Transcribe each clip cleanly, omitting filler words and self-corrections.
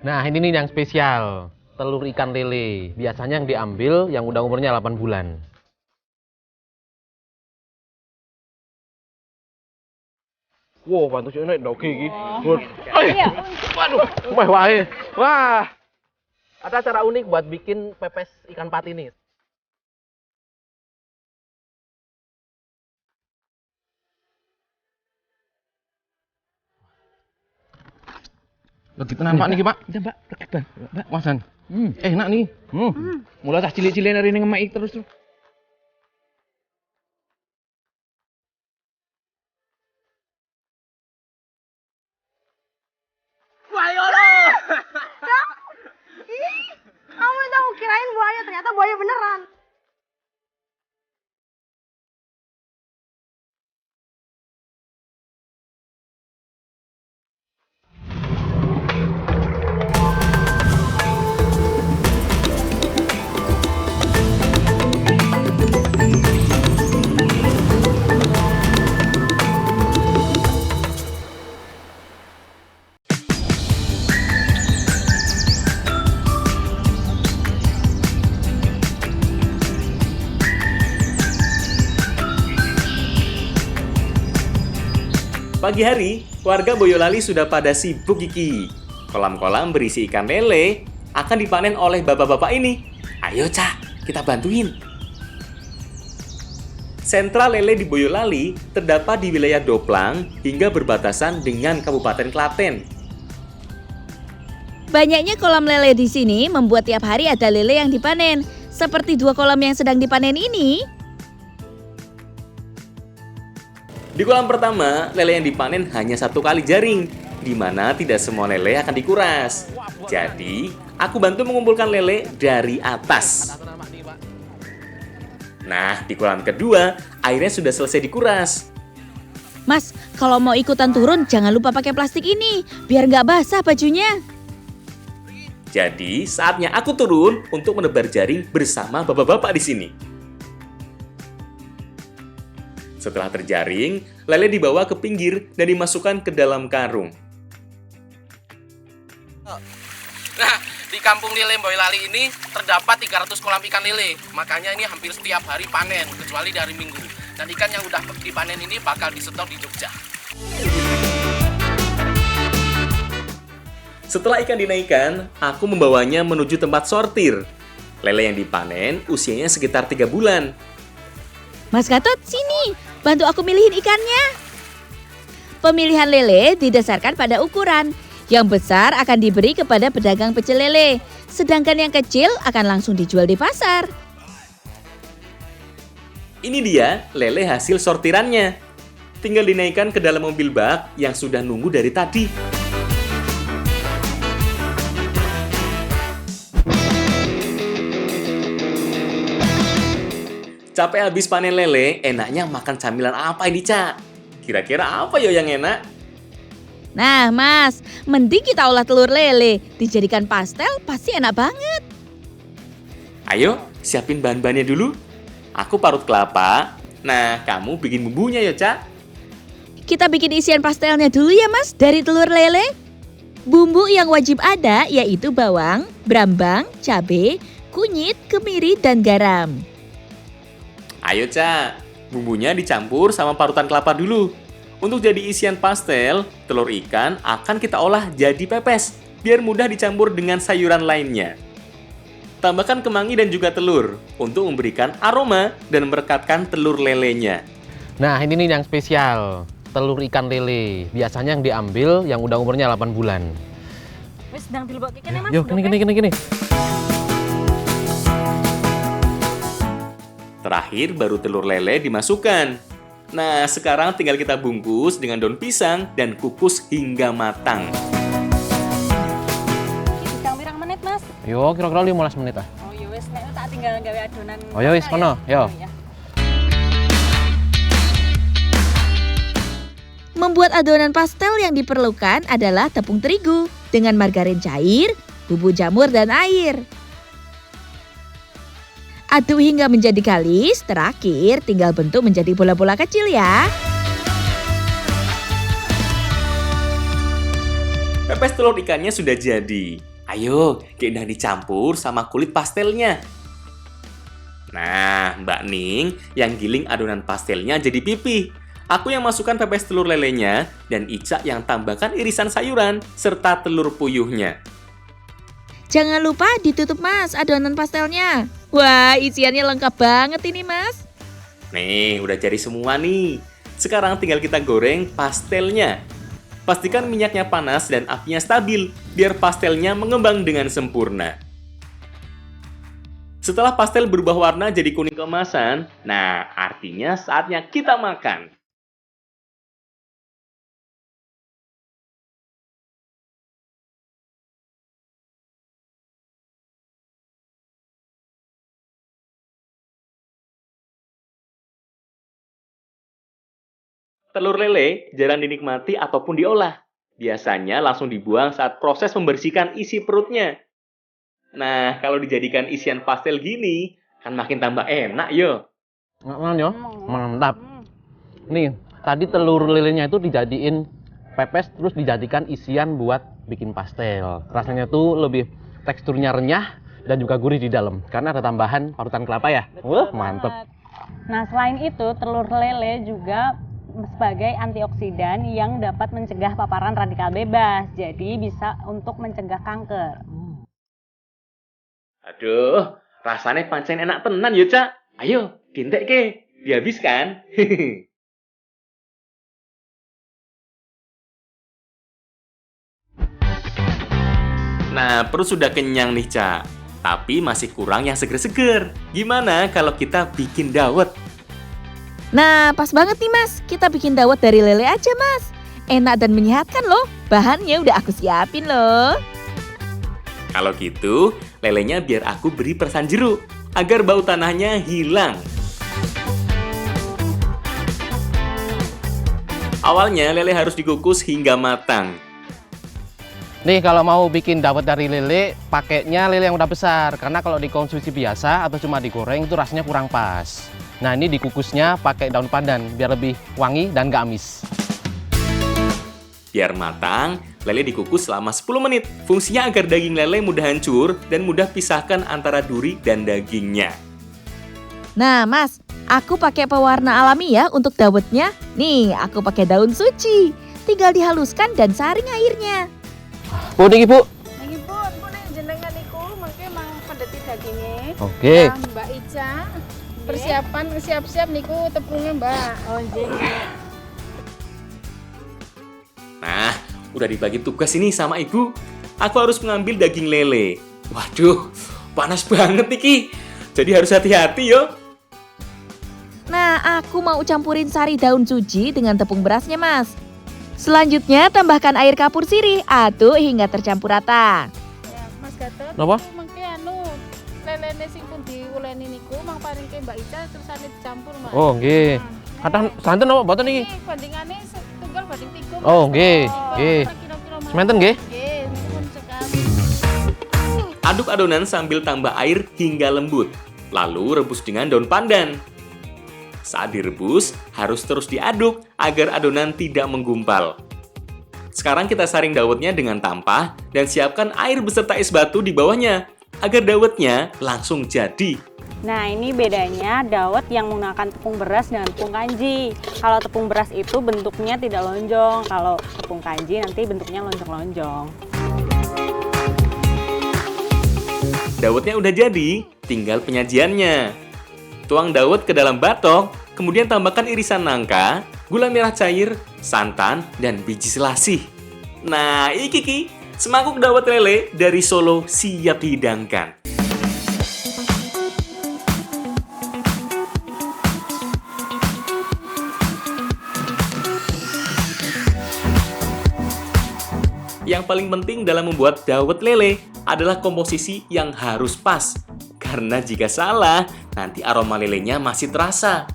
Nah, ini nih yang spesial. Telur ikan lele. Biasanya yang diambil yang udah umurnya 8 bulan. Wow, pantas enak doge iki. Waduh, wae. Wah. Ada cara unik buat bikin pepes ikan pati nih. Begitu nampak nih, Pak. Iya, Mbak. Rekeban, Mbak. Wasan. Enak nih. Mulai tas cilik-cilik hari ini ngemek terus. Kamu itu aku kirain buaya, ternyata buaya beneran. Pagi hari, warga Boyolali sudah pada sibuk iki. Kolam-kolam berisi ikan lele akan dipanen oleh bapak-bapak ini. Ayo, Cak, kita bantuin. Sentra lele di Boyolali terdapat di wilayah Doplang hingga berbatasan dengan Kabupaten Klaten. Banyaknya kolam lele di sini membuat tiap hari ada lele yang dipanen. Seperti 2 kolam yang sedang dipanen ini. Di kolam pertama, lele yang dipanen hanya 1 kali jaring, di mana tidak semua lele akan dikuras. Jadi, aku bantu mengumpulkan lele dari atas. Nah, di kolam kedua, airnya sudah selesai dikuras. Mas, kalau mau ikutan turun jangan lupa pakai plastik ini, biar nggak basah bajunya. Jadi, saatnya aku turun untuk menebar jaring bersama bapak-bapak di sini. Setelah terjaring, lele dibawa ke pinggir dan dimasukkan ke dalam karung. Nah, di kampung lele Boyolali ini terdapat 300 kolam ikan lele. Makanya ini hampir setiap hari panen, kecuali dari Minggu. Dan ikan yang udah dipanen ini bakal disetok di Jogja. Setelah ikan dinaikkan, aku membawanya menuju tempat sortir. Lele yang dipanen usianya sekitar 3 bulan. Mas Gatot, sini, bantu aku milihin ikannya. Pemilihan lele didasarkan pada ukuran. Yang besar akan diberi kepada pedagang pecel lele, sedangkan yang kecil akan langsung dijual di pasar. Ini dia lele hasil sortirannya. Tinggal dinaikkan ke dalam mobil bak yang sudah nunggu dari tadi. Capek habis panen lele, enaknya makan camilan apa ini, Cak? Kira-kira apa yo yang enak? Nah, Mas, mending kita olah telur lele, dijadikan pastel pasti enak banget. Ayo, siapin bahan-bahannya dulu. Aku parut kelapa. Nah, kamu bikin bumbunya ya, Cak. Kita bikin isian pastelnya dulu ya, Mas, dari telur lele. Bumbu yang wajib ada yaitu bawang, brambang, cabai, kunyit, kemiri, dan garam. Ayo, Cak. Bumbunya dicampur sama parutan kelapa dulu. Untuk jadi isian pastel, telur ikan akan kita olah jadi pepes, biar mudah dicampur dengan sayuran lainnya. Tambahkan kemangi dan juga telur, untuk memberikan aroma dan merekatkan telur lelenya. Nah, ini nih yang spesial. Telur ikan lele. Biasanya yang diambil yang udah umurnya 8 bulan. Wis sedang dilebok kene Mas. Yuk, gini. Terakhir baru telur lele dimasukkan. Nah, sekarang tinggal kita bungkus dengan daun pisang dan kukus hingga matang. Bisa pirang menit Mas? Yo, kira-kira 15 menit ah. Oh ya wis nek tak tinggal gawe adonan. Oh ya wis, kono, yo. Ya. Membuat adonan pastel yang diperlukan adalah tepung terigu dengan margarin cair, bubuk jamur, dan air. Aduk hingga menjadi kalis, terakhir tinggal bentuk menjadi bola-bola kecil ya. Pepes telur ikannya sudah jadi. Ayo, kita dicampur sama kulit pastelnya. Nah, Mbak Ning yang giling adonan pastelnya jadi pipih. Aku yang masukkan pepes telur lelenya, dan Ica yang tambahkan irisan sayuran serta telur puyuhnya. Jangan lupa ditutup Mas adonan pastelnya. Wah, isiannya lengkap banget ini Mas. Nih, udah jadi semua nih. Sekarang tinggal kita goreng pastelnya. Pastikan minyaknya panas dan apinya stabil, biar pastelnya mengembang dengan sempurna. Setelah pastel berubah warna jadi kuning keemasan, nah artinya saatnya kita makan. Telur lele jarang dinikmati ataupun diolah. Biasanya langsung dibuang saat proses membersihkan isi perutnya. Nah, kalau dijadikan isian pastel gini, kan makin tambah enak yo. Yo, mantap. Nih, tadi telur lelenya itu dijadiin pepes terus dijadikan isian buat bikin pastel. Rasanya tuh lebih teksturnya renyah dan juga gurih di dalam karena ada tambahan parutan kelapa ya. Wah, mantep. Nah, selain itu, telur lele juga sebagai antioksidan yang dapat mencegah paparan radikal bebas. Jadi bisa untuk mencegah kanker. Aduh, rasanya pancen enak tenan yo, Cak. Ayo, dintek ke, dihabiskan. Nah, perut sudah kenyang nih, Cak. Tapi masih kurang yang seger-seger. Gimana kalau kita bikin dawet? Nah, pas banget nih Mas. Kita bikin dawet dari lele aja Mas. Enak dan menyehatkan loh. Bahannya udah aku siapin loh. Kalau gitu, lelenya biar aku beri perasan jeruk agar bau tanahnya hilang. Awalnya lele harus dikukus hingga matang. Nih kalau mau bikin dawet dari lele, pakainya lele yang udah besar. Karena kalau dikonsumsi biasa atau cuma digoreng itu rasanya kurang pas. Nah ini dikukusnya pakai daun pandan biar lebih wangi dan gak amis. Biar matang, lele dikukus selama 10 menit. Fungsinya agar daging lele mudah hancur dan mudah pisahkan antara duri dan dagingnya. Nah Mas, aku pakai pewarna alami ya untuk dawetnya. Nih, aku pakai daun suci. Tinggal dihaluskan dan saring airnya. Bu, niki Bu. Niki pun, nek jenengan niku mengke mang pendeti dagingnya. Oke. Nah, Mbak Ica, persiapan siap-siap niku tepungnya Mbak. Oh, jadi. Nah, udah dibagi tugas ini sama ibu. Aku harus mengambil daging lele. Waduh, panas banget niki. Jadi harus hati-hati yo. Nah, aku mau campurin sari daun suci dengan tepung berasnya Mas. Selanjutnya tambahkan air kapur sirih, aduk hingga tercampur rata. Ya, Mas Gatot. Napa? niku Mengke anu lelene sing pun diuleni niku mang paringke Mbak Ica terusane dicampur, Mas. Oh, nggih. Kadang santen apa mboten niki? Iki bandingane setunggal banding 3. Oh, nggih, nggih. Kira-kira Mas. Semanten nggih? Nggih, niku pun sekali. Aduk adonan sambil tambah air hingga lembut. Lalu rebus dengan daun pandan. Saat direbus, harus terus diaduk agar adonan tidak menggumpal. Sekarang kita saring dawetnya dengan tampah dan siapkan air beserta es batu di bawahnya agar dawetnya langsung jadi. Nah, ini bedanya dawet yang menggunakan tepung beras dengan tepung kanji. Kalau tepung beras itu bentuknya tidak lonjong, kalau tepung kanji nanti bentuknya lonjong-lonjong. Dawetnya udah jadi, tinggal penyajiannya. Tuang dawet ke dalam batok, kemudian tambahkan irisan nangka, gula merah cair, santan, dan biji selasih. Nah, iki ki, semangkuk dawet lele dari Solo siap dihidangkan. Yang paling penting dalam membuat dawet lele adalah komposisi yang harus pas. Karena jika salah, nanti aroma lelenya masih terasa.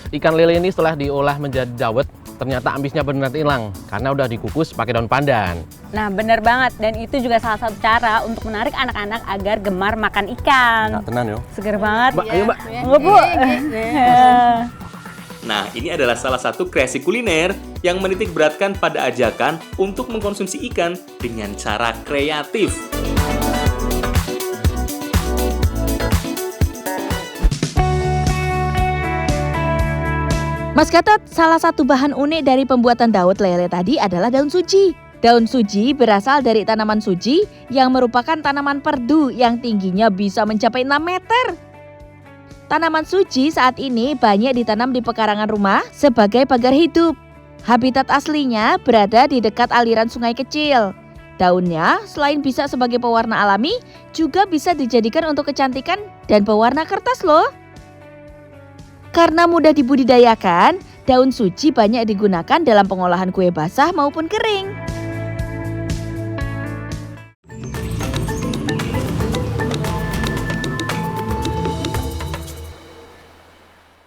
Ikan lele ini setelah diolah menjadi dawet, ternyata amisnya benar hilang karena udah dikukus pakai daun pandan. Nah, benar banget. Dan itu juga salah satu cara untuk menarik anak-anak agar gemar makan ikan. Nah, tenan yo. Seger banget. Mbak, ayo Mbak. Enggak, Bu. Nah, ini adalah salah satu kreasi kuliner yang menitik beratkan pada ajakan untuk mengkonsumsi ikan dengan cara kreatif. Mas Gatot, salah satu bahan unik dari pembuatan dawet lele tadi adalah daun suji. Daun suji berasal dari tanaman suji yang merupakan tanaman perdu yang tingginya bisa mencapai 6 meter. Tanaman suji saat ini banyak ditanam di pekarangan rumah sebagai pagar hidup. Habitat aslinya berada di dekat aliran sungai kecil. Daunnya selain bisa sebagai pewarna alami, juga bisa dijadikan untuk kecantikan dan pewarna kertas loh. Karena mudah dibudidayakan, daun suji banyak digunakan dalam pengolahan kue basah maupun kering.